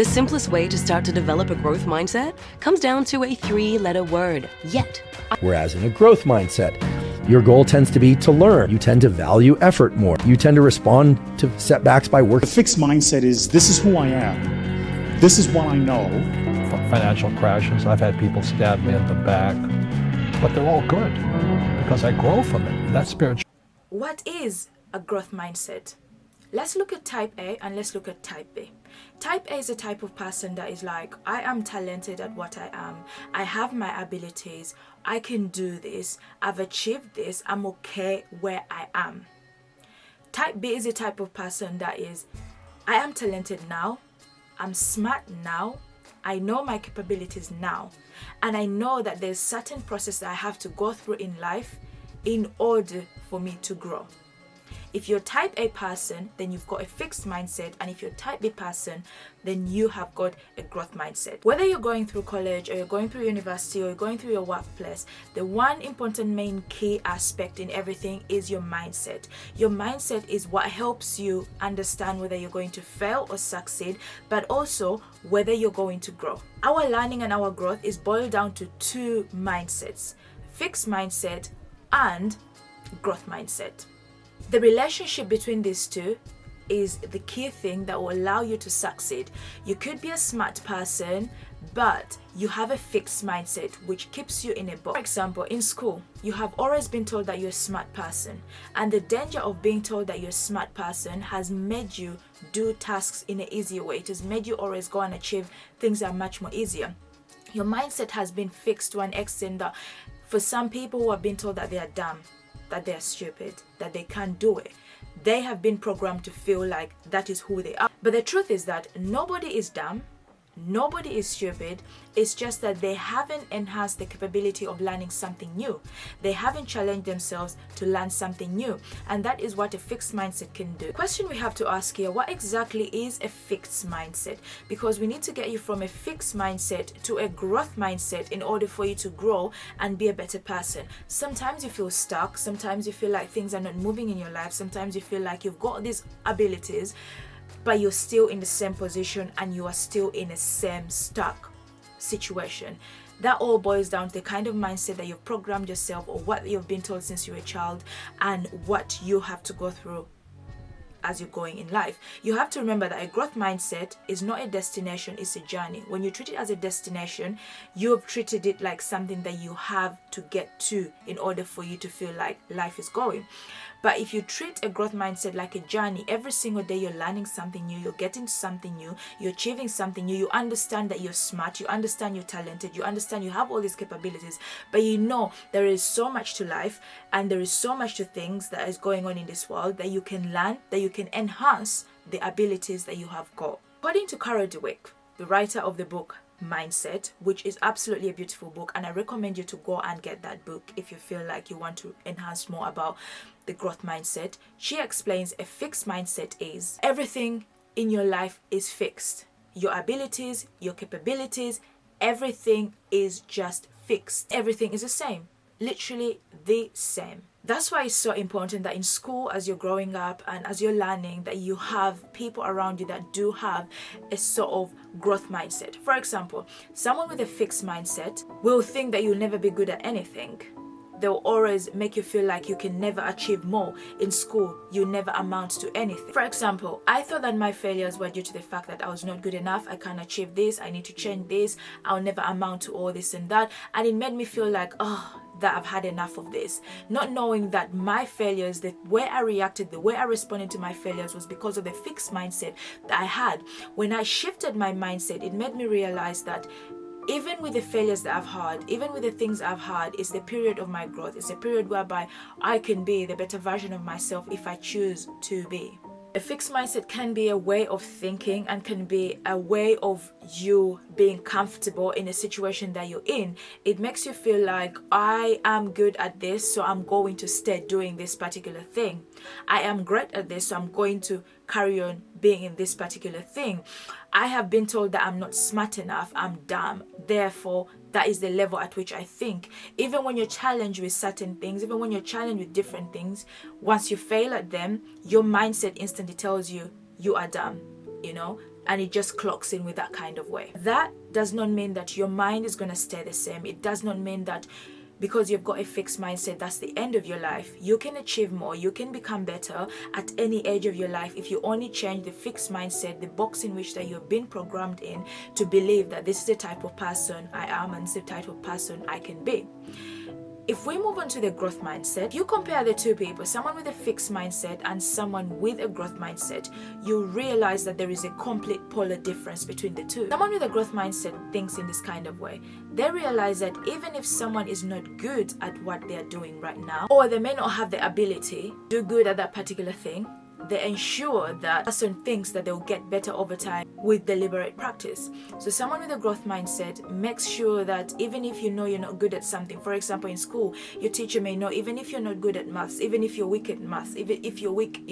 The simplest way to start to develop a growth mindset comes down to a 3-letter word, yet. Whereas in a growth mindset, your goal tends to be to learn. You tend to value effort more. You tend to respond to setbacks by working. The fixed mindset is, this is who I am. This is what I know. Financial crashes, I've had people stab me in the back, but they're all good because I grow from it. That's spiritual. What is a growth mindset? Let's look at type A and let's look at type B. Type A is a type of person that is like, I am talented at what I am. I have my abilities. I can do this. I've achieved this. I'm okay where I am. Type B is a type of person that is, I am talented now. I'm smart now. I know my capabilities now. And I know that there's certain process that I have to go through in life in order for me to grow. If you're type A person, then you've got a fixed mindset, and if you're type B person, then you have got a growth mindset. Whether you're going through college or you're going through university or you're going through your workplace, the one important main key aspect in everything is your mindset. Your mindset is what helps you understand whether you're going to fail or succeed, but also whether you're going to grow. Our learning and our growth is boiled down to 2 mindsets: fixed mindset and growth mindset. The relationship between these two is the key thing that will allow you to succeed. You could be a smart person, but you have a fixed mindset which keeps you in a box. For example, in school, you have always been told that you're a smart person, and the danger of being told that you're a smart person has made you do tasks in an easier way. It has made you always go and achieve things that are much more easier. Your mindset has been fixed to an extent that for some people who have been told that they are dumb, that they're stupid, that they can't do it, they have been programmed to feel like that is who they are. But the truth is that nobody is dumb, nobody is stupid. It's just that they haven't enhanced the capability of learning something new. They haven't challenged themselves to learn something new, and that is what a fixed mindset can do. The question we have to ask here, what exactly is a fixed mindset? Because we need to get you from a fixed mindset to a growth mindset in order for you to grow and be a better person. Sometimes you feel stuck, sometimes you feel like things are not moving in your life, sometimes you feel like you've got these abilities but you're still in the same position and you are still in the same stuck situation. That all boils down to the kind of mindset that you've programmed yourself, or what you've been told since you were a child, and what you have to go through as you're going in life. You have to remember that a growth mindset is not a destination, it's a journey. When you treat it as a destination, you have treated it like something that you have to get to in order for you to feel like life is going. But if you treat a growth mindset like a journey, every single day you're learning something new, you're getting something new, you're achieving something new, you understand that you're smart, you understand you're talented, you understand you have all these capabilities, but you know there is so much to life and there is so much to things that is going on in this world that you can learn, that you can enhance the abilities that you have got. According to Carol Dweck, the writer of the book Mindset, which is absolutely a beautiful book, and I recommend you to go and get that book if you feel like you want to enhance more about the growth mindset. She explains a fixed mindset is everything in your life is fixed. Your abilities, your capabilities, everything is just fixed. Everything is the same, literally the same. That's why it's so important that in school, as you're growing up and as you're learning, that you have people around you that do have a sort of growth mindset. For example, someone with a fixed mindset will think that you'll never be good at anything. They'll always make you feel like you can never achieve more. In school, you never amount to anything. For example, I thought that my failures were due to the fact that I was not good enough. I can't achieve this. I need to change this. I'll never amount to all this and that. And it made me feel like, that I've had enough of this. Not knowing that my failures, the way I reacted, the way I responded to my failures was because of the fixed mindset that I had. When I shifted my mindset, it made me realize that even with the failures that I've had, even with the things I've had, it's the period of my growth. It's a period whereby I can be the better version of myself if I choose to be. A fixed mindset can be a way of thinking and can be a way of you being comfortable in a situation that you're in. It makes you feel like, I am good at this, so I'm going to stay doing this particular thing. I am great at this, so I'm going to carry on being in this particular thing. I have been told that I'm not smart enough, I'm dumb. Therefore, that is the level at which I think. Even when you're challenged with certain things, even when you're challenged with different things, once you fail at them, your mindset instantly tells you, you are dumb, and it just clocks in with that kind of way. That does not mean that your mind is going to stay the same. It does not mean that because you've got a fixed mindset, that's the end of your life. You can achieve more. You can become better at any age of your life if you only change the fixed mindset, the box in which that you've been programmed in to believe that this is the type of person I am and this is the type of person I can be. If we move on to the growth mindset, you compare the two people, someone with a fixed mindset and someone with a growth mindset, you realize that there is a complete polar difference between the two. Someone with a growth mindset thinks in this kind of way. They realize that even if someone is not good at what they're doing right now, or they may not have the ability to do good at that particular thing, they ensure that person thinks that they'll get better over time with deliberate practice. So someone with a growth mindset makes sure that even if you know you're not good at something, for example in school, your teacher may know even if you're not good at maths, even if you're weak at maths, even if you're weak,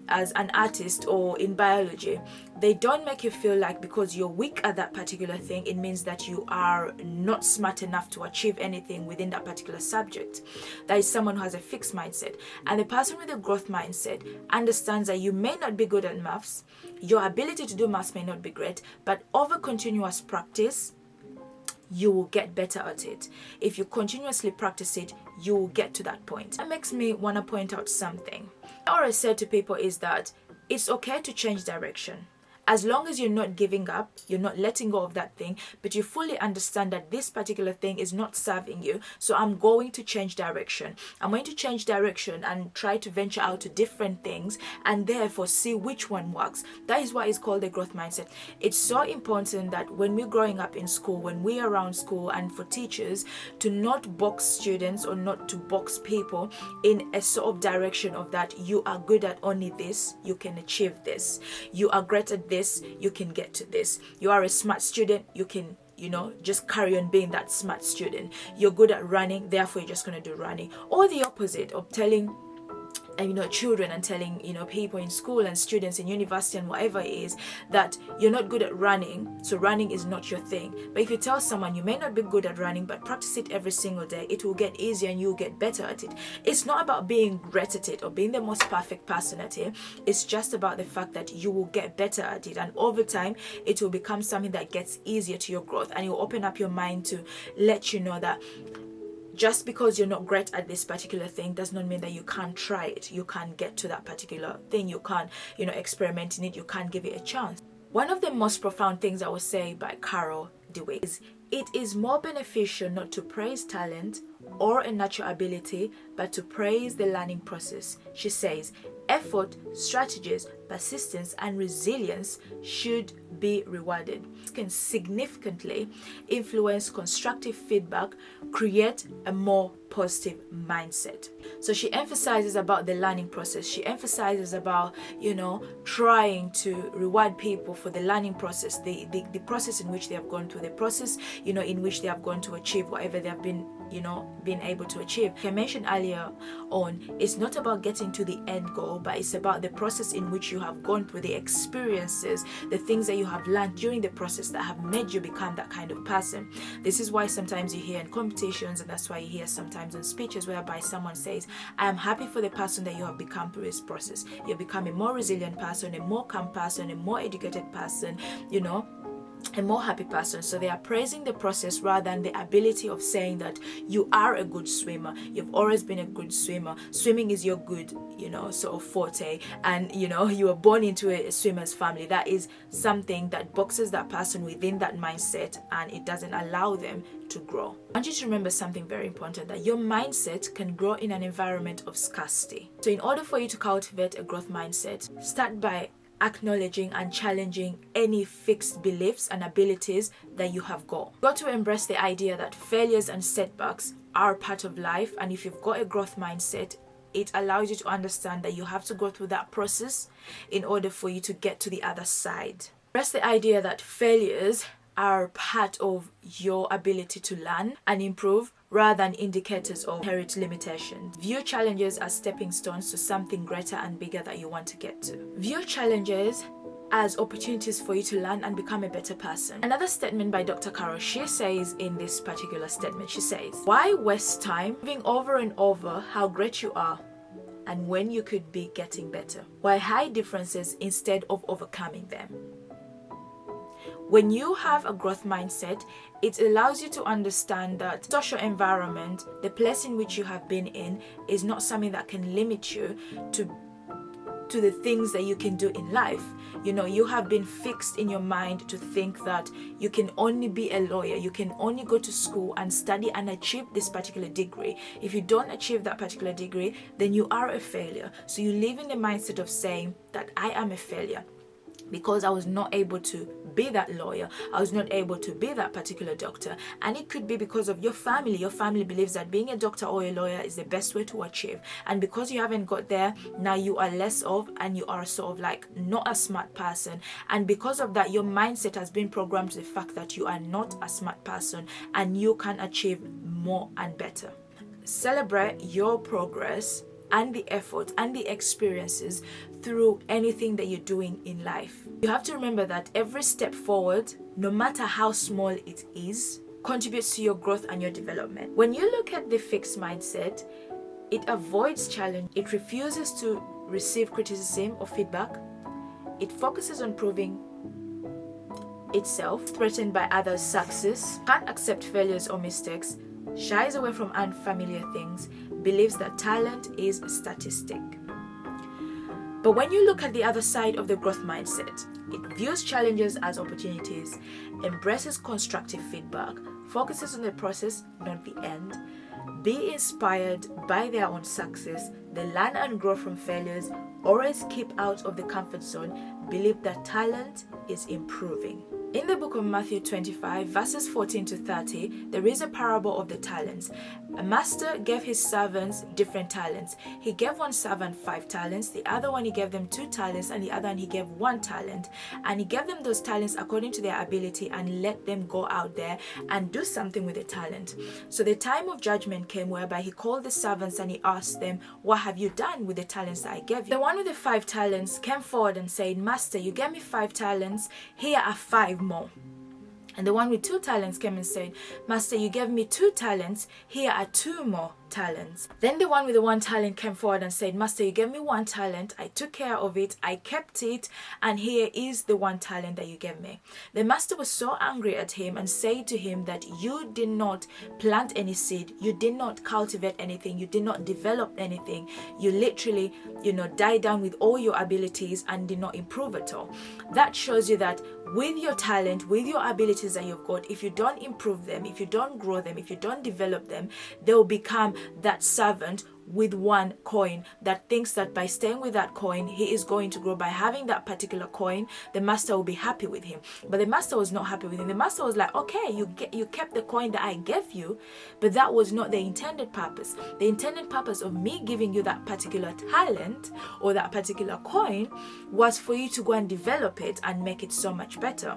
as an artist or in biology, they don't make you feel like because you're weak at that particular thing, it means that you are not smart enough to achieve anything within that particular subject. That is someone who has a fixed mindset. And the person with a growth mindset understands that you may not be good at maths, your ability to do maths may not be great, but over continuous practice, you will get better at it. If you continuously practice it, you will get to that point. That makes me want to point out something. What I always say to people is that it's okay to change direction. As long as you're not giving up, you're not letting go of that thing, but you fully understand that this particular thing is not serving you, so I'm going to change direction. I'm going to change direction and try to venture out to different things and therefore see which one works. That is why it's called the growth mindset. It's so important that when we're growing up in school, when we're around school, and for teachers to not box students or not to box people in a sort of direction of that you are good at only this, you can achieve this. You are great at this, you can get to this. You are a smart student, you can just carry on being that smart student. You're good at running, therefore you're just going to do running. Or the opposite of telling children and telling people in school and students in university and whatever it is that you're not good at running, so running is not your thing. But if you tell someone you may not be good at running, but practice it every single day, it will get easier and you'll get better at it. It's not about being great at it or being the most perfect person at it. It's just about the fact that you will get better at it, and over time it will become something that gets easier to your growth, and you'll open up your mind to let you know that just because you're not great at this particular thing does not mean that you can't try it. You can't get to that particular thing. You can't, experiment in it. You can't give it a chance. One of the most profound things I would say by Carol Dweck is it is more beneficial not to praise talent or a natural ability, but to praise the learning process. She says, effort, strategies, persistence, and resilience should be rewarded. This can significantly influence constructive feedback, create a more positive mindset. So she emphasizes about the learning process. She emphasizes about, trying to reward people for the learning process, the process in which they have gone through, the process, in which they have gone to achieve whatever they have been able to achieve. Like I mentioned earlier on, it's not about getting to the end goal, but it's about the process in which you have gone through, the experiences, the things that you have learned during the process that have made you become that kind of person. This is why sometimes you hear in competitions, and that's why you hear sometimes in speeches whereby someone says, I am happy for the person that you have become through this process. You've become a more resilient person, a more calm person, a more educated person, a more happy person. So they are praising the process rather than the ability of saying that you are a good swimmer. You've always been a good swimmer. Swimming is your good, sort of forte, and you were born into a swimmer's family. That is something that boxes that person within that mindset, and it doesn't allow them to grow. I want you to remember something very important, that your mindset can grow in an environment of scarcity. So in order for you to cultivate a growth mindset, start by acknowledging and challenging any fixed beliefs and abilities that you have got. You've got to embrace the idea that failures and setbacks are part of life, and if you've got a growth mindset, it allows you to understand that you have to go through that process in order for you to get to the other side. Embrace the idea that failures are part of your ability to learn and improve, rather than indicators of inherent limitations. View challenges as stepping stones to something greater and bigger that you want to get to. View challenges as opportunities for you to learn and become a better person. Another statement by Dr. Carol, she says in this particular statement, she says, why waste time moving over and over how great you are and when you could be getting better? Why hide differences instead of overcoming them? When you have a growth mindset, it allows you to understand that social environment, the place in which you have been in, is not something that can limit you to the things that you can do in life. You have been fixed in your mind to think that you can only be a lawyer, you can only go to school and study and achieve this particular degree. If you don't achieve that particular degree, then you are a failure. So you live in the mindset of saying that I am a failure because I was not able to be that lawyer, I was not able to be that particular doctor. And it could be because of your family. Your family believes that being a doctor or a lawyer is the best way to achieve, and because you haven't got there, now you are less of, and you are sort of like not a smart person, and because of that, your mindset has been programmed to the fact that you are not a smart person and you can achieve more and better. Celebrate your progress and the effort and the experiences through anything that you're doing in life. You have to remember that every step forward, no matter how small it is, contributes to your growth and your development. When you look at the fixed mindset, it avoids challenge, it refuses to receive criticism or feedback, it focuses on proving itself, threatened by others' success, can't accept failures or mistakes, shies away from unfamiliar things, believes that talent is a statistic. But when you look at the other side of the growth mindset, it views challenges as opportunities, embraces constructive feedback, focuses on the process, not the end, be inspired by their own success, they learn and grow from failures, always keep out of the comfort zone, believe that talent is improving. In the book of Matthew 25, verses 14 to 30, there is a parable of the talents. A master gave his servants different talents. He gave one servant 5 talents, the other one he gave them 2 talents, and the other one he gave 1 talent. And he gave them those talents according to their ability and let them go out there and do something with the talent. So the time of judgment came whereby he called the servants and he asked them, what have you done with the talents that I gave you? The one with the 5 talents came forward and said, Master, you gave me 5 talents, here are 5 more. And the one with 2 talents came and said, Master, you gave me 2 talents, here are 2 more talents. Then the one with the 1 talent came forward and said, Master, you gave me 1 talent, I took care of it, I kept it, and here is the 1 talent that you gave me. The master was so angry at him and said to him that you did not plant any seed, you did not cultivate anything, you did not develop anything, you literally, died down with all your abilities and did not improve at all. That shows you that with your talent, with your abilities that you've got, if you don't improve them, if you don't grow them, if you don't develop them, they will become that servant with 1 coin that thinks that by staying with that coin, he is going to grow. By having that particular coin, the master will be happy with him. But the master was not happy with him. The master was like, okay, you kept the coin that I gave you, but that was not the intended purpose. The intended purpose of me giving you that particular talent or that particular coin was for you to go and develop it and make it so much better.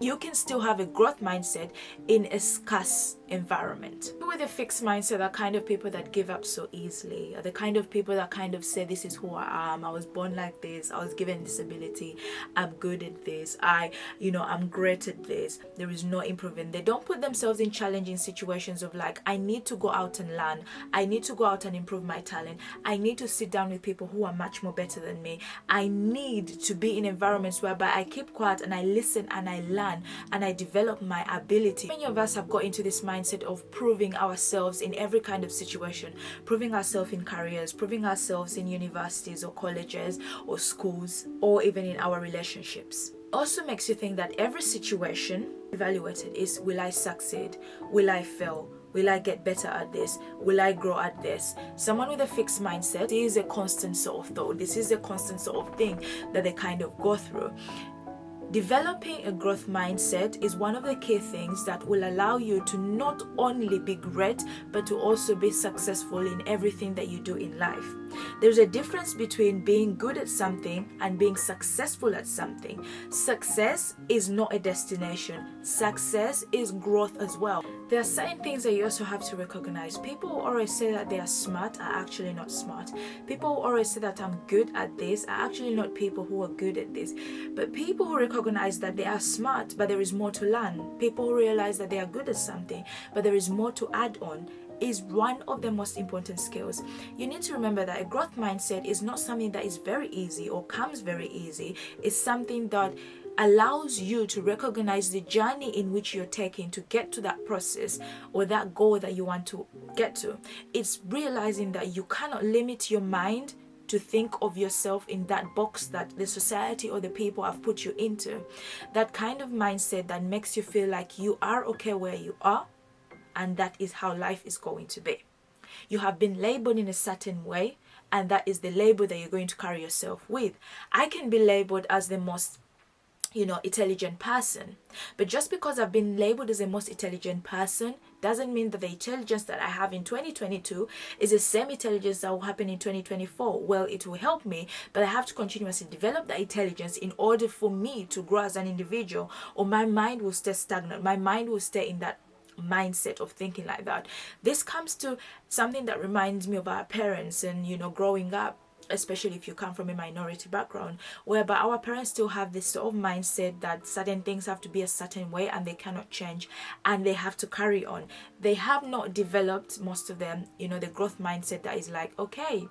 You can still have a growth mindset in a scarce environment. With a fixed mindset are kind of people that give up so easily, are the kind of people that kind of say, this is who I am, I was born like this, I was given this ability, I'm good at this, I'm great at this, there is no improving. They don't put themselves in challenging situations of like, I need to go out and learn, I need to go out and improve my talent, I need to sit down with people who are much more better than me, I need to be in environments whereby I keep quiet and I listen and I learn and I develop my ability. Many of us have got into this mindset of proving ourselves in every kind of situation, proving ourselves in careers, proving ourselves in universities or colleges or schools, or even in our relationships. Also makes you think that every situation evaluated is, will I succeed? Will I fail? Will I get better at this? Will I grow at this? Someone with a fixed mindset is a constant sort of thought. This is a constant sort of thing that they kind of go through. Developing a growth mindset is one of the key things that will allow you to not only be great, but to also be successful in everything that you do in life. There's a difference between being good at something and being successful at something. Success is not a destination. Success is growth as well. There are certain things that you also have to recognize. People who always say that they are smart are actually not smart. People who always say that I'm good at this are actually not people who are good at this. But people who recognize that they are smart, but there is more to learn. People who realize that they are good at something, but there is more to add on, is one of the most important skills. You need to remember that a growth mindset is not something that is very easy or comes very easy. It's something that allows you to recognize the journey in which you're taking to get to that process or that goal that you want to get to. It's realizing that you cannot limit your mind to think of yourself in that box that the society or the people have put you into. That kind of mindset that makes you feel like you are okay where you are, and that is how life is going to be. You have been labeled in a certain way, and that is the label that you're going to carry yourself with. I can be labeled as the most intelligent person, but just because I've been labeled as the most intelligent person doesn't mean that the intelligence that I have in 2022 is the same intelligence that will happen in 2024. Well, it will help me, but I have to continuously develop that intelligence in order for me to grow as an individual, or my mind will stay stagnant. My mind will stay in that mindset of thinking like that. This comes to something that reminds me of our parents and growing up, especially if you come from a minority background, whereby our parents still have this sort of mindset that certain things have to be a certain way and they cannot change and they have to carry on. They have not developed, most of them, the growth mindset that is like, okay,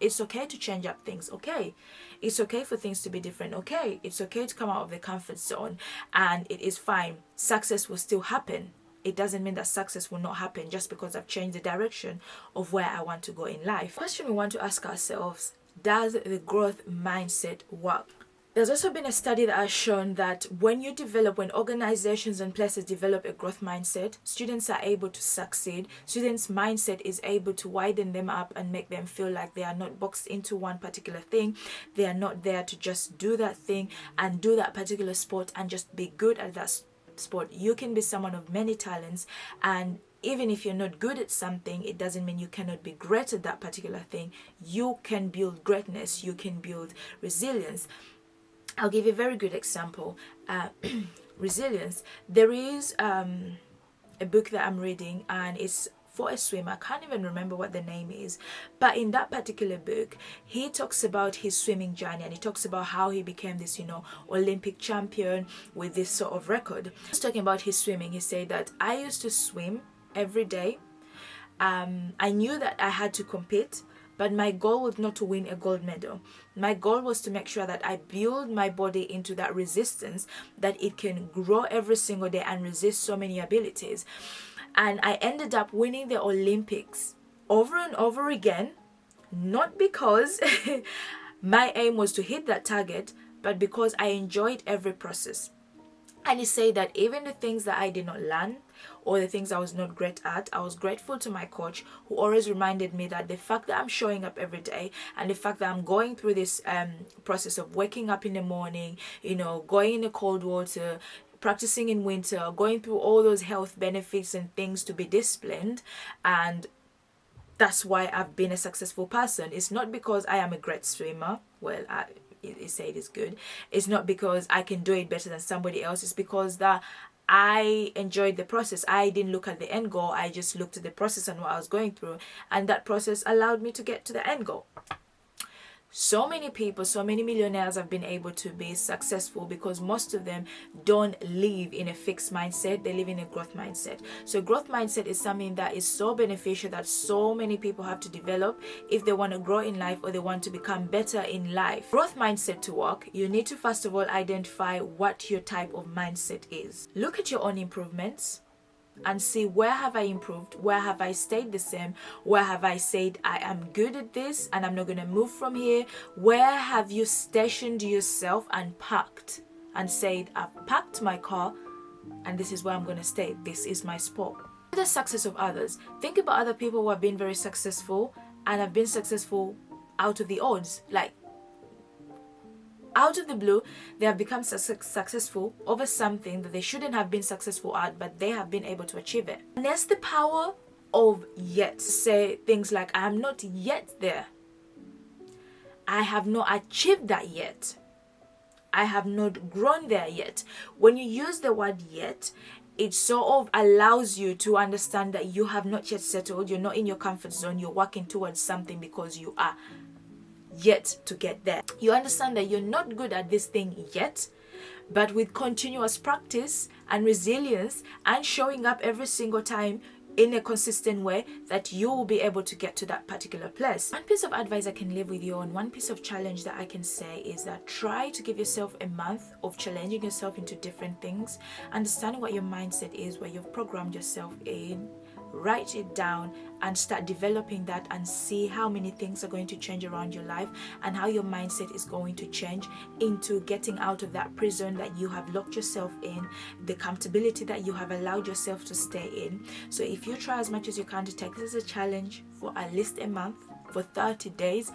it's okay to change up things. Okay, it's okay for things to be different. Okay, it's okay to come out of the comfort zone, and it is fine. Success will still happen. It doesn't mean that success will not happen just because I've changed the direction of where I want to go in life. Question we want to ask ourselves: does the growth mindset work? There's also been a study that has shown that when organizations and places develop a growth mindset, students are able to succeed. Students' mindset is able to widen them up and make them feel like they are not boxed into one particular thing. They are not there to just do that thing and do that particular sport and just be good at that sport. You can be someone of many talents, and even if you're not good at something, it doesn't mean you cannot be great at that particular thing. You can build greatness. You can build resilience. I'll give you a very good example. Resilience. There is a book that I'm reading, and it's for a swimmer. I can't even remember what the name is, but in that particular book he talks about his swimming journey, and he talks about how he became this Olympic champion with this sort of record. He's talking about his swimming. He said that I used to swim every day. I knew that I had to compete, but my goal was not to win a gold medal. My goal was to make sure that I build my body into that resistance, that it can grow every single day and resist so many abilities. And I ended up winning the Olympics over and over again, not because my aim was to hit that target, but because I enjoyed every process. And he said that even the things that I did not learn or the things I was not great at, I was grateful to my coach, who always reminded me that the fact that I'm showing up every day and the fact that I'm going through this process of waking up in the morning, going in the cold water, practicing in winter, going through all those health benefits and things to be disciplined, and that's why I've been a successful person. It's not because I am a great swimmer. Well, you say it is good. It's not because I can do it better than somebody else. It's because that I enjoyed the process. I didn't look at the end goal. I just looked at the process and what I was going through, and that process allowed me to get to the end goal. So many people, so many millionaires have been able to be successful because most of them don't live in a fixed mindset. They live in a growth mindset. So growth mindset is something that is so beneficial that so many people have to develop if they want to grow in life or they want to become better in life. Growth mindset to work, you need to first of all identify what your type of mindset is. Look at your own improvements and see, where have I improved? Where have I stayed the same? Where have I said I am good at this and I'm not going to move from here? Where have you stationed yourself and parked and said, I've parked my car and this is where I'm going to stay. This is my spot. The success of others. Think about other people who have been very successful and have been successful out of the odds. Like, out of the blue, they have become successful over something that they shouldn't have been successful at, but they have been able to achieve it. And that's the power of yet. Say things like, I am not yet there. I have not achieved that yet. I have not grown there yet. When you use the word yet, it sort of allows you to understand that you have not yet settled. You're not in your comfort zone. You're working towards something because you are yet to get there. You understand that you're not good at this thing yet, but with continuous practice and resilience and showing up every single time, in a consistent way that you will be able to get to that particular place. One piece of advice I can leave with you, and one piece of challenge that I can say, is that try to give yourself a month of challenging yourself into different things, understanding what your mindset is, where you've programmed yourself in. Write it down and start developing that, and see how many things are going to change around your life, and how your mindset is going to change into getting out of that prison that you have locked yourself in, the comfortability that you have allowed yourself to stay in. So if you try as much as you can to take this as a challenge for at least a month, for 30 days,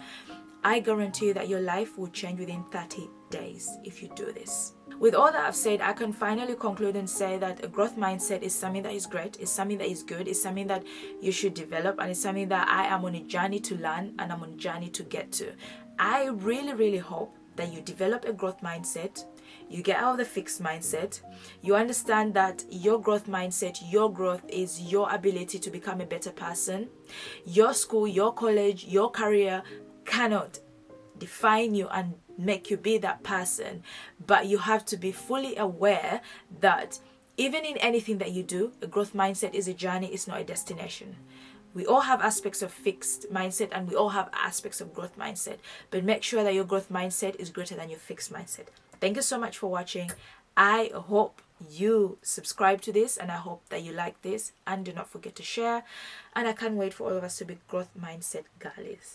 I guarantee you that your life will change within 30 days if you do this. With all that I've said, I can finally conclude and say that a growth mindset is something that is great, it's something that is good, it's something that you should develop, and it's something that I am on a journey to learn and I'm on a journey to get to. I really hope that you develop a growth mindset, you get out of the fixed mindset, you understand that your growth mindset, your growth is your ability to become a better person. Your school, your college, your career cannot define you and make you be that person, but you have to be fully aware that even in anything that you do, a growth mindset is a journey, it's not a destination. We all have aspects of fixed mindset and we all have aspects of growth mindset, but make sure that your growth mindset is greater than your fixed mindset. Thank you so much for watching. I hope you subscribe to this, and I hope that you like this, and do not forget to share, and I can't wait for all of us to be growth mindset girlies.